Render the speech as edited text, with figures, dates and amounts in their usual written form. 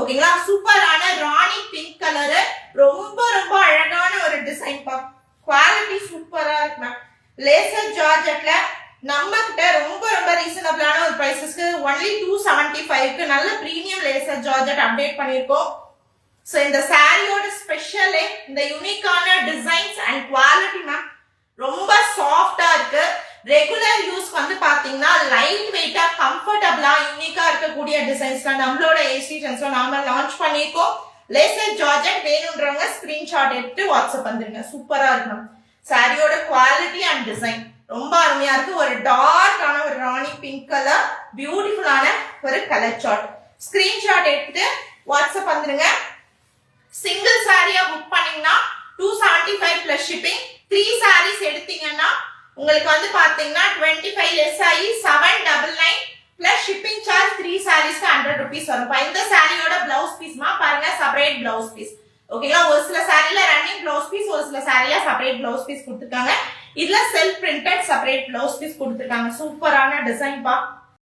ஓகேங்களா. சூப்பரான ராணி pink colour, ரொம்ப ரொம்ப அழகான ஒரு டிசைன் பா. குவாலிட்டி சூப்பரா இருக்கு மேம். லேசர் ஜார்ஜெட்ல நம்ம கிட்ட ரொம்ப ரொம்ப ரீசனபிளான ஒரு பிரைசஸ்க்கு ஒன்லி 275க்கு நல்ல பிரீமியம் லேசர் ஜார்ஜெட் அப்டேட் பண்ணிருக்கோம். சோ இந்த சாரியோட ஸ்பெஷலே இந்த யூனிக்கான டிசைன்ஸ் அண்ட் குவாலிட்டி மேம். ரொம்ப சாஃப்டா இருக்கு. ரெகுலர் யூஸ் வந்து பாத்தீங்கன்னா லைட் வெயிட்டா கம்ஃபர்டபிளா யூனிக்கா இருக்கக்கூடிய டிசைன்ஸ்ல நம்மளோட ஏசி ட்ரெண்ட்ஸ்ல நாம லான்ச் பண்ணிருக்கோம். லேசர் ஜார்ஜெட் வேணும்ன்றவங்க ஸ்கிரீன்ஷாட் எடுத்து வாட்ஸ்அப் வந்துருங்க. சூப்பரா இருக்கும். சாரியோட குவாலிட்டி அண்ட் டிசைன் ரொம்ப அருமையா இருக்கு. ஒரு டார்க்கான ஒரு ராணி பிங்க் கலர், பியூட்டிஃபுல்லான ஒரு கலர் சார்ட். ஸ்கிரீன்ஷாட் எடுத்து வாட்ஸ்அப் வந்துருங்க. சிங்கிள் சாரியா புக் பண்ணீங்கன்னா 275 பிளஸ் ஷிப்பிங். 3 சாரீஸ் எடுத்தீங்கன்னா உங்களுக்கு வந்து பாத்தீங்கன்னா 25 லெஸ் ஆகி 799 பிளஸ் ஷிப்பிங் சார்ஜ். 3 சாரீஸ்க்கு 100 rupees வரும். இந்த சாரியோட பிளவுஸ் பீஸ்மா பாருங்க, செப்பரேட் பிளவுஸ் பீஸ். ஓகேங்களா. ஒரு சில சாரில ரன்னிங் பிளவுஸ் பீஸ், ஒரு சில சாரில செப்பரேட் பிளவுஸ் பீஸ் கொடுத்துருக்காங்க. இதுல self printed separate blouse piece கொடுத்துருக்காங்க. சூப்பரான டிசைன் பா.